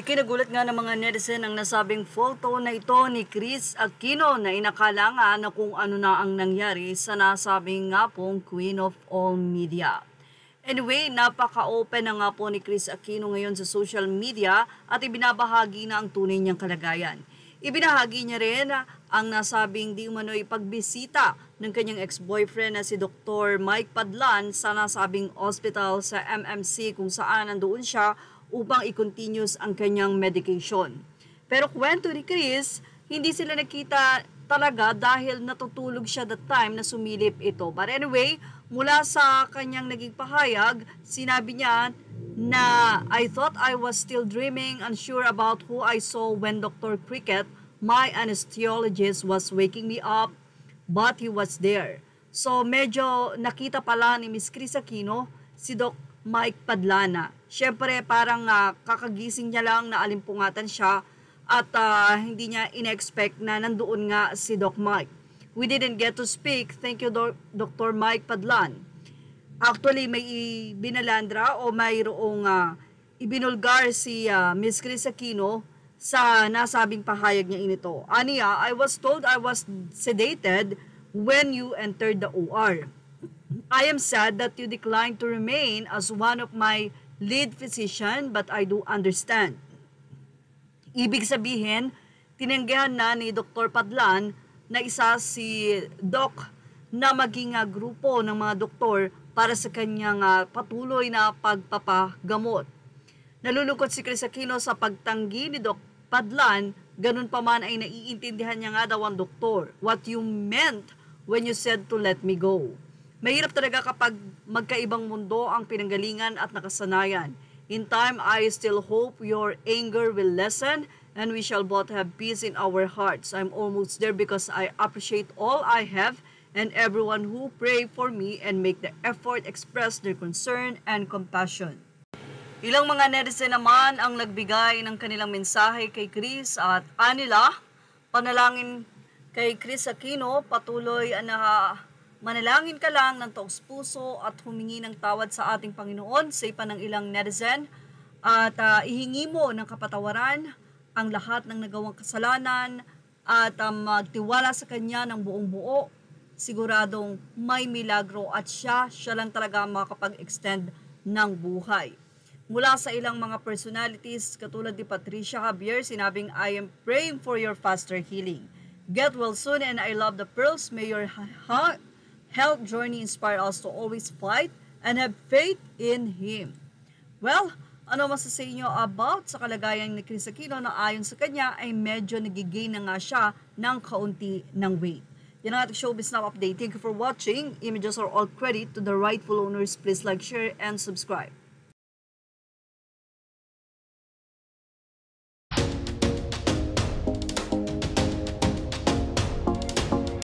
Ikinagulat nga ng mga netizen ang nasabing photo na ito ni Chris Aquino na inakala nga na kung ano na ang nangyari sa nasabing nga pong Queen of All Media. Anyway, napaka-open na nga po ni Chris Aquino ngayon sa social media at ibinabahagi na ang tunay niyang kalagayan. Ibinahagi niya rin ang nasabing di umano'y pagbisita ng kanyang ex-boyfriend na si Dr. Mike Padlan sa nasabing hospital sa MMC kung saan nandoon siya upang i-continuous ang kanyang medication. Pero kwento ni Chris, hindi sila nakita talaga dahil natutulog siya that time na sumilip ito. But anyway, mula sa kanyang naging pahayag, sinabi niya na I thought I was still dreaming, unsure about who I saw when Dr. Cricket, my anesthesiologist, was waking me up, but he was there. So medyo nakita pala ni Miss Chris Aquino si Doc Mike Padlana. Siyempre parang kakagising niya lang na alimpungatan siya at hindi niya in-expect na nandoon nga si Doc Mike. We didn't get to speak. Thank you Dr. Mike Padlan. Actually may binalandra o mayroong ibinulgar si Miss Chris Aquino sa nasabing pahayag niya inito. Aniya, I was told I was sedated when you entered the OR. I am sad that you declined to remain as one of my lead physician, but I do understand. Ibig sabihin, tinanggihan na ni Dr. Padlan na isa si Doc na maging grupo ng mga doktor para sa kanyang patuloy na pagpapagamot. Nalulungkot si Chris Aquino sa pagtanggi ni Doc Padlan, ganun pa man ay naiintindihan niya nga daw ang doktor. What you meant when you said to let me go. Mahirap talaga kapag magkaibang mundo ang pinanggalingan at nakasanayan. In time, I still hope your anger will lessen and we shall both have peace in our hearts. I'm almost there because I appreciate all I have and everyone who pray for me and make the effort express their concern and compassion. Ilang mga netizen naman ang nagbigay ng kanilang mensahe kay Chris at anila, panalangin kay Chris Aquino, patuloy na manalangin ka lang ng taos puso at humingi ng tawad sa ating Panginoon, say pa ng ilang netizen, at ihingi mo ng kapatawaran ang lahat ng nagawang kasalanan at magtiwala sa Kanya ng buong buo. Siguradong may milagro at siya lang talaga makakapag-extend ng buhay. Mula sa ilang mga personalities katulad ni Patricia Javier, sinabing, I am praying for your faster healing. Get well soon and I love the pearls. May your health journey inspire us to always fight and have faith in Him. Well, ano masasabi niyo about sa kalagayan ni Chris Aquino na ayon sa kanya ay medyo nagigain na nga siya ng kaunti ng weight. Yan ang ating Showbiz Now update. Thank you for watching. Images are all credit to the rightful owners. Please like, share, and subscribe.